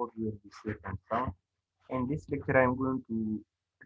support you will be safe and sound. In this lecture, I am going to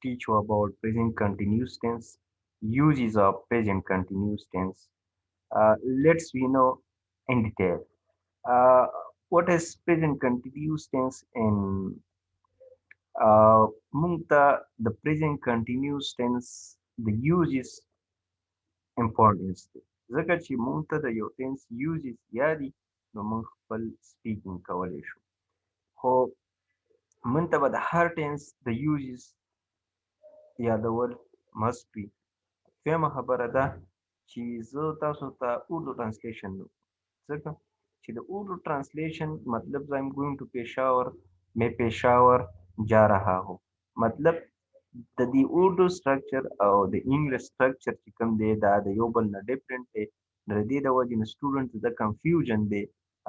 teach you about present continuous tense, uses of present continuous tense. Let's we know in detail. Uh, what is present continuous tense in the present continuous tense, the use is importance دی ځکه چې مونږ ته د یو ټینس یوزز یادي نو مونږ خپل سپیکینګ کولی شو خو مونږ ته به د هر ټینس د یوزز یادول must be فهمه خبره ده چې زه تاسو ته اردو ټرانسلیشن نو ځکه چې د اردو ټرانسلیشن مطلب زه ایم ګوینګ ټو پېښور میں پېښور جا رہا ہو مطلب د دې اردو سټرکچر او د انګلیش سټرکچر چې کوم دی دا د یو بل نه ډیفرنٹ دی د دې د وجې نه سټوډنټ د کنفیوژن دی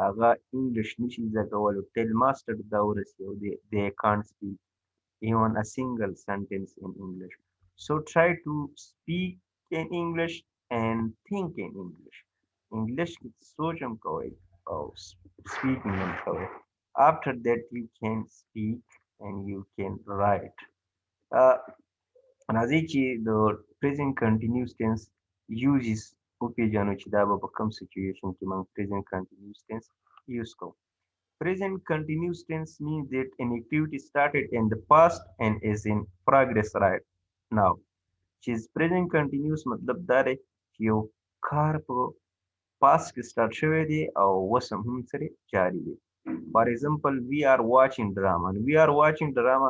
هغه انګلیش نشي زده کولی ټیل ماسټر دا ورسي او دی کانټ سپیک even a single sentence in English. So try to speak in English and think in English. English ki सोच हम कोई और speaking हम कोई. After that you can speak and you can write. Uh, راځي چې د present continuous tense uses وپېژنو چې دا به په کوم سچویشن کې موږ present continuous tense use کوو. Present continuous tense means that an activity started in the past and is in progress right now. چې present continuous مطلب دا دی چې یو کار په past کې start شوی دی او اوس هم سره جاری دی. For example, we are watching drama and we are watching drama.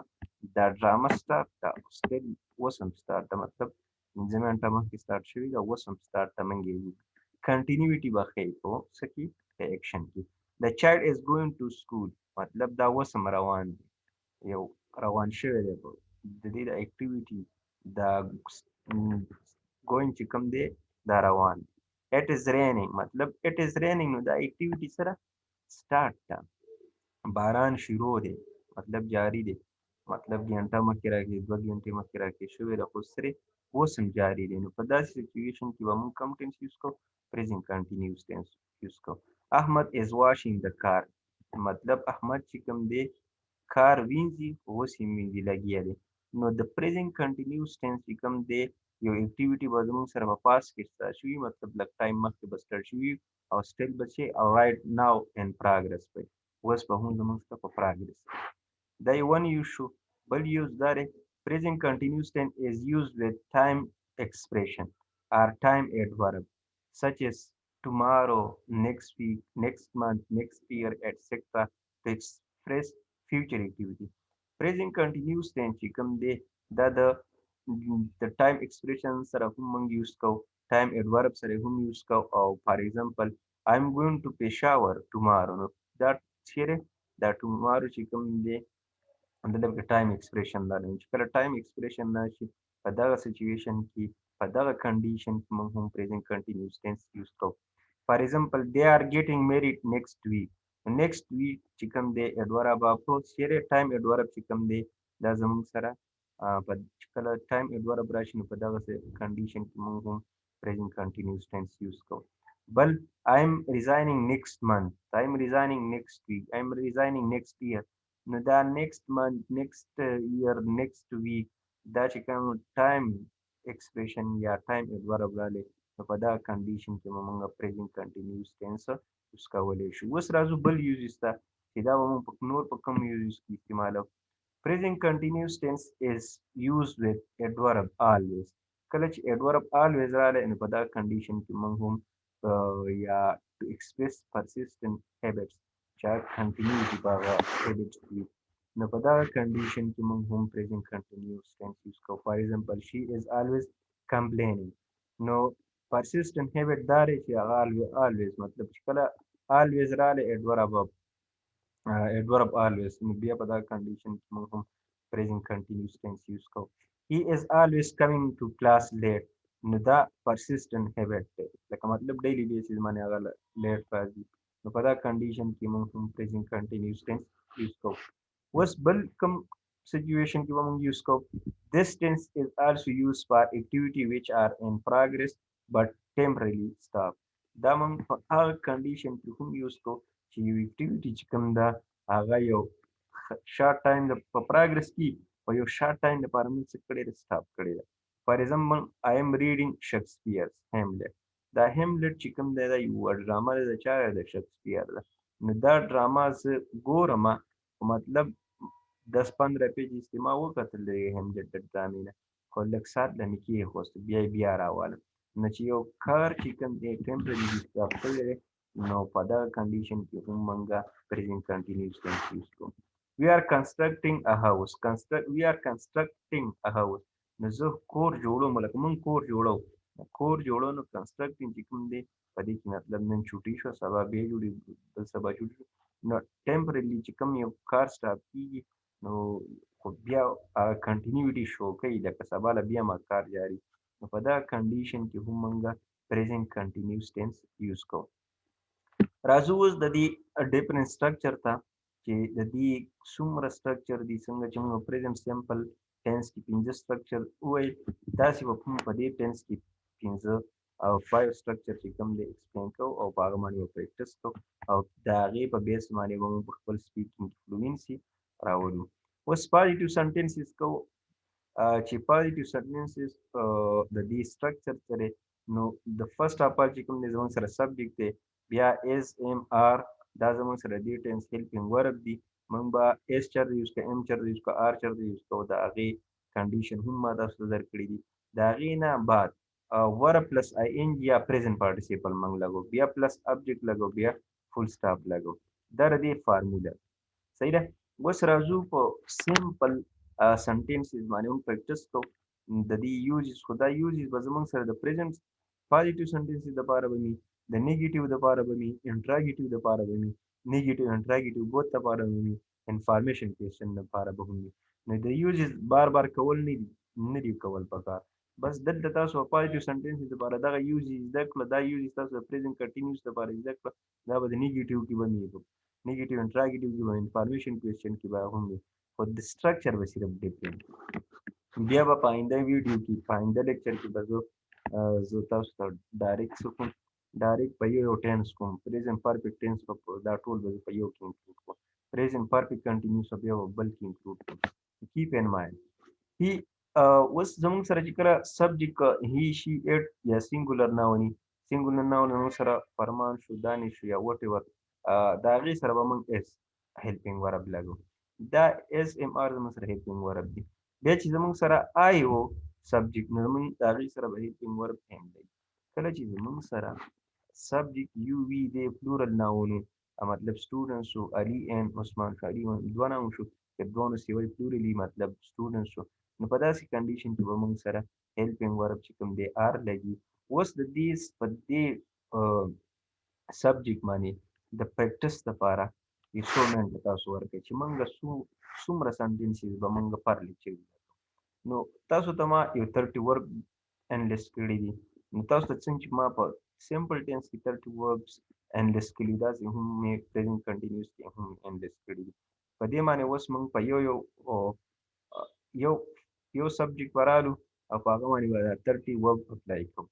دا ډرامه start ده still اوس هم start ده مطلب پنځه منټه مخکې start شوې ده اوس هم start ده موږ یې کنټینیوټي به ښیي په څه کې په اکشن کې The child is going to school مطلب دا اوس هم روان دی یو روان شوی دی په د دې د اکټیویټي دا going چې کوم دی دا روان دی It is raining مطلب it is raining نو دا اکټیویټي سره start ده باران شروع دی مطلب جاری دی مطلب ګنټه مخکې راکې دوه ګنټې مخکې راکې شوې ده خو سرې اوس هم جاري دی نو په داسې سچویشن کې به موږ کوم ټینس یوز کوو پریزنټ کنټینیوس ټینس یوز کوو احمد از واشینګ د کار مطلب احمد چې کوم دی کار وینځي اوس یې وینځي لګیا دی نو د پریزنټ کنټینیوس ټینس چې کوم دی یو اکټیویټي به زموږ سره په پاس کې سټارټ شوي مطلب لږ ټایم مخکې به سټارټ شوي او سټیل به چې او رایټ ناو ان پراګرس وي اوس به هم زموږ سره په پراګرس دا یو ون یوز شو بل use that present continuous tense is used with time expression or time adverb such as tomorrow, next week, next month, next year, etc. to express future activity. Present continuous tense چې کوم دی دا د time expression سره هم موږ use کوو time adverb سره هم use کوو او for example I'm going to Peshawar tomorrow نو دا چیرې دا tomorrow چې کوم دی مطلب د ټایم ایکسپریشن لري چې کله ټایم ایکسپریشن راشي په دغه سچویشن کې په دغه کنډیشن کې موږ هم پریزنټ کنټینیوس ټینس یوز کوو فار ایگزامپل they are getting married next week next week چې کوم دی اډورب اپروچ چیرې ټایم اډورب چې کوم دی دا زموږ سره په کله ټایم اډورب راشي نو په دغه کنډیشن کې موږ هم پریزنټ کنټینیوس ټینس یوز کوو بل I am resigning next month I am resigning next week I am resigning next year نو دا next month next year next week دا چې کوم ټایم ایکسپریشن یا ټایم اډورب راغلی نو په دا کنډیشن کې به موږ پریزنټ کنټینیوس ټینس یوز کولی شو اوس راځو بل یوزز ته چې دا به موږ نور په کوم یوزز کې استعمالوو present continuous tense is used with adverb always کله چې adverb always راغلی نو په دا کنډیشن کې موږ هم یا to express persistent habits چا کنټینیوټي په هغه habits وي نو په دغه کنډیشن کې موږ هم present continuous tense یوز کوو for example she is always complaining نو persistent habit دا دی چې هغه always مطلب چې کله always راغلی adverb always نو بیا په دغه کنډیشن کې موږ هم present continuous tense یوز کوو he is always coming to class late نو دا persistent habit دی لکه مطلب ډیلی بیسز باندې هغه لیټ راځي نو په دا کنډیشن کې موږ هم present continuous tense یوز کوو اوس بل کوم سچویشن کې به موږ یوز کوو this tense is also used for activity which are in progress but temporarily stop دا موږ په هغه کنډیشن کې هم یوز کوو چې یو اکټیویټي چې کوم ده هغه یو short time د په progress کې په یو short time لپاره موږ څه کړی دی stop کړی دی. For example, I am reading Shakespeare's Hamlet. دا Hamlet چې کوم دی دا یوه ډرامه ده د چا ده د شکسپیر ده. نو دا ډرامه زه ګورم مطلب 10-15 پیج استماع وکتل د Hamlet د ډرامې نه خو لږ ساعت له مې کېښوست بیا یې بیا راولم. نو چې یو کار چې کوم دی temporarily stop کړی دی نو په دغه کنډیشن کې هم موږ present continuous tense use کوو. We are constructing a house. We are constructing a house. نو زه کور جوړوم لکه موږ کور جوړو. کور جوړو نو constructing چې کوم دی په دې کې مطلب نن چوټي شو سبا بیا جوړي بل سبا چوټي شو. نو temporarily چې کوم یو کار stop کیږي نو خو بیا هغه کنټینیوټي شو کوي لکه سبا له بیا ما کار جاري. نو په دغه کنډیشن کې هم موږ present continuous tense use کوو. راځو اوس د دې ډیفرنٹ سټرکچر ته چې د دې څومره سټرکچر دي څنګه چې موږ پریزنټ سمپل ټینس کې 15 سټرکچر وایي داسې به په دې ټینس کې 15 او 5 سټرکچر چې کوم دی ایکسپلین کوو او په هغه باندې به پریکټس کوو او د هغې په بیس باندې به موږ په خپل سپیکینګ فلوینسي راولو. اوس پازیټیو سنټینسز کوو چې پازیټیو سنټینسز د دې سټرکچر سره نو د فرست اپارټ چې کوم دی زموږ سره سبجیکټ دی بیا اس ام آر دا زموږ سره دې ټینس هیلپینګ ورب دی موږ به اس چرته یوز کوو ام چرته یوز کوو آر چرته یوز کوو د هغې کنډیشن هم ما تاسو ته درکړي دي. د هغې نه بعد ورب پلس آی ان جی یا پریزنټ پارټیسیپل موږ لګو بیا پلس ابجیکټ لګو بیا فل سټاپ لګو دا د دې فارموله صحیح ده. اوس راځو په سمپل سنټینسز باندې هم پریکټس کوو د دې یوزز خو دا یوزز به زموږ سره د پریزنټ پازیټیو سنټینسز دپاره به وي د نیگیټیو دپاره به وي انټراګیټیو دپاره به وي نیگیټیو انټراګیټیو بوت دپاره به وي انفارمیشن کوېسچن دپاره به هم وي. نو د یوزز بار بار کول نه دي کول پکار بس دلته تاسو پازیټیو سنټینسز دپاره دغه یوزز زده کړه دا یوزز تاسو د پریزنټ کنټینیوس دپاره زده کړه دا به د نیگیټیو کې به وي نیگیټیو انټراګیټیو کې به انفارمیشن کوېسچن کې به هم وي خو د سټرکچر به صرف ډیفرنٹ. بیا به په آینده ویډیو کې په آینده لیکچر کې به زه تاسو ته ډایرکټ څه کوم ډایرکټ په یو ټینس کوم پریزنټ پرفیکټ ټینس دا ټول به په یو کې انکلوډ کوم پریزنټ پرفیکټ کنټینیوس بیا به بل کې انکلوډ کوم. کیپ ان مایند هی اوس زموږ سره چې کله سبجیکټ هی شي اټ یا سینګولر ناوني سینګولر ناون موږ سره فرمان شو دانش شو یا وټ ایور د هغې سره به موږ اس هیلپینګ ورب لګو دا اس ام آر زموږ سره هیلپینګ ورب دی. بیا چې زموږ سره آی او سبجیکټ نو موږ د هغې سره به هیلپینګ ورب هم دی. کله چې زموږ سره سبجیکټ یو وي دی پلورل ناون مطلب سټوډنټ شو علي ان عثمان شو علي دوه ناون شو که دوه نو سیوی پلورلی مطلب سټوډنټ شو نو په داسې کنډیشن کې به موږ سره هیلپینګ ورب چې کوم دی آر لګي. اوس د دې په دې سبجیکټ باندې د پریکټس دپاره یو څو منټه تاسو ورکړئ چې موږ څومره سنټینسز به موږ پر لیکچر نو تاسو ته ما یو 30 ورک انلیست کړي دي نو تاسو ته څنګه چې ما په سمپل ټینس کې 30 وربس انلیست کړي داسې هم مې پریزنټ کنټینیوس کې هم انلیست کړي دي. په دې باندې اوس موږ په یو سبجیکټ ورالو او په هغه باندې به 30 ورب اپلای کوو.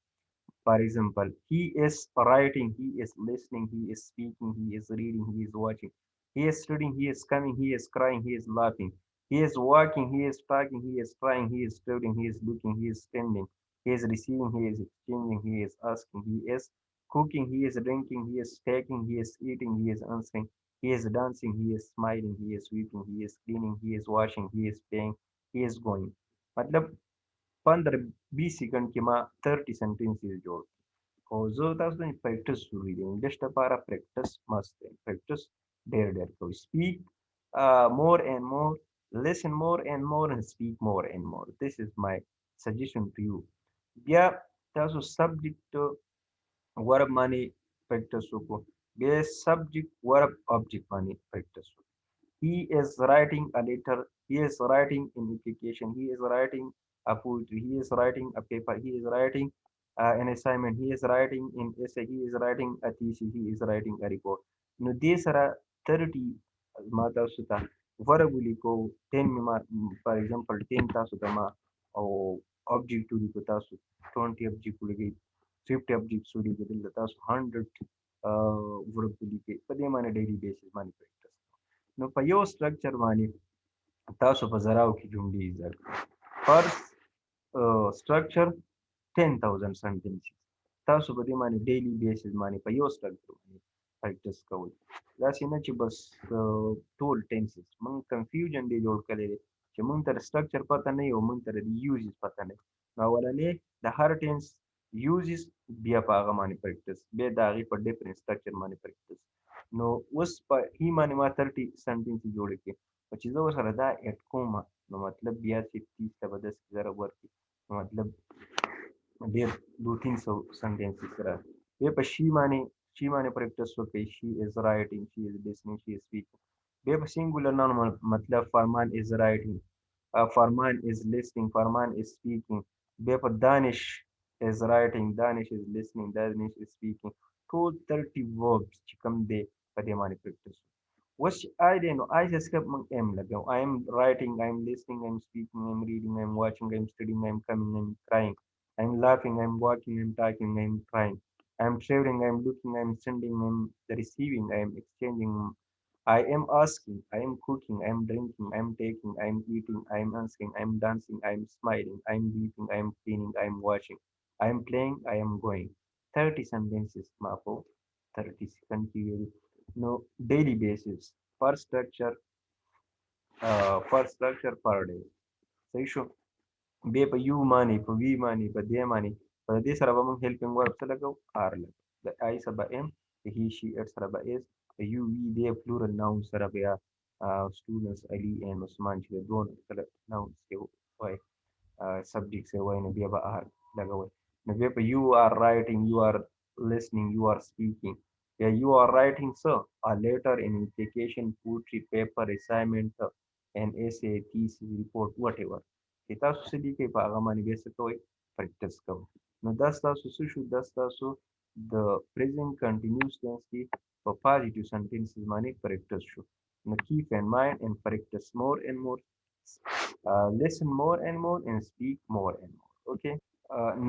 For example, he is writing, he is listening, he is speaking, he is reading, he is watching, he is studying, he is coming, he is crying, he is laughing, he is walking, he is talking, he is trying, he is studying, he is looking, he is standing, he is receiving, he is exchanging, he is asking, he is cooking, he is drinking, he is taking, he is eating, he is answering, he is dancing, he is smiling, he is weeping, he is cleaning, he is washing, he is paying, he is going. मतलब 15-20 سیکنډ کې ما 30 سنټینسز جوړ او زه تاسو ته پریکټس ضروري دی انګلیش لپاره پریکټس مست دی پریکټس ډېر کوئ speak more and more listen more and more and speak more and more this is my suggestion to you. بیا تاسو سبجیکټ ورب باندې پریکټس وکړو بیا سبجیکټ ورب object باندې پریکټس وکړو. He is writing a letter. He is writing an application. He is writing a poetry. He is writing a paper. He is writing an assignment. He is writing an essay. He is writing a thesis. He is writing a report. No, these are 30 mata suta. Verbally ko 10 for example 10 ta suta ma or object to the tasu 20 object to the 50 objects to the tasu 100 verbally ke. Pade mane daily basis mani practice. نو په یو سټرکچر باندې تاسو په زراو کې جملې زده فرض structure 10,000 sentences تاسو په دې باندې ډیلی بیسس باندې په یو سټرکچر باندې پریکټس کوئ داسې نه چې بس ټول ټینسز موږ کنفیوژن دی جوړ کړی دی چې موږ ته سټرکچر پته نه یو موږ ته د یوزز پته نه نو اولنې د هر ټینس یوزز بیا په هغه باندې پریکټس بیا د هغې په ډیفرنٹ سټرکچر باندې پریکټس نو اوس په هی باندې ما 30 سنټنسز جوړې کړې او چې زه ورسره دا اډ کوم نو مطلب بیا چې 30 ته به داسې ضرب ورکړي मतलब ډېر 200-300 sentences سره بیا په شي باندې پریکټس وکړئ شي از رائټینګ شي از listening شي از speaking بیا په سینګولر نون مطلب فرمان از رائټینګ فرمان از listening فرمان از speaking بیا په دانش از رائټینګ دانش از listening دانش از speaking ټول 30 verbs چې کوم دی په دې باندې پریکټس اوس چې آی دی نو آی څخه موږ ایم لګو I am writing I am listening I am speaking I am reading I am watching I am studying I am coming I am crying I am laughing I am walking I am talking I am trying I am traveling I am looking I am sending I am receiving I am exchanging I am asking I am cooking I am drinking I am taking I am eating I am asking I am dancing I am smiling I am weeping I am cleaning I am watching I am playing I am going 30 sentences माफो 30 second period no daily basis per structure per day صحیح شو بیا په یو باندې په وی باندې په دې باندې په دې سره به موږ هیلپینګ ورب څه لګو آر لګو د آی سره به ایم د هی شي اټ سره به اس د یو وی دی پلورل ناون سره بیا students Ali and Usman چې دوه ناونس کې وای subjects یې وای نو بیا به آر لګوي نو بیا په you are writing you are listening you are speaking yeah you are writing sir a letter an implication poetry paper assignment an essay thesis report whatever چې تاسو څه لیکئ په هغه باندې بیا څه کوئ پریکټس کوئ نو دا ستاسو څه شو دا ستاسو د present continuous tense کې په positive sentences باندې پریکټس شو نو keep in mind and practice more and more listen more and more and speak more and more okay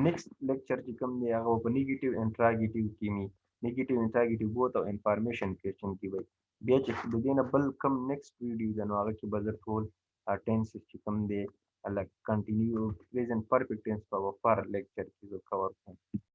next lecture چې کوم دی هغه په نیگیټیو انټراګیټیو کې می نیگیټیو انټراګیټیو بوت او انفارمیشن کوېسچن کې وي بیا چې د دې نه بل کم نیکسټ ویډیو د نو هغه کې به زه ټول ټینسز چې کوم دی like continue present perfect tense په فار لیکچر کې زه کور کوم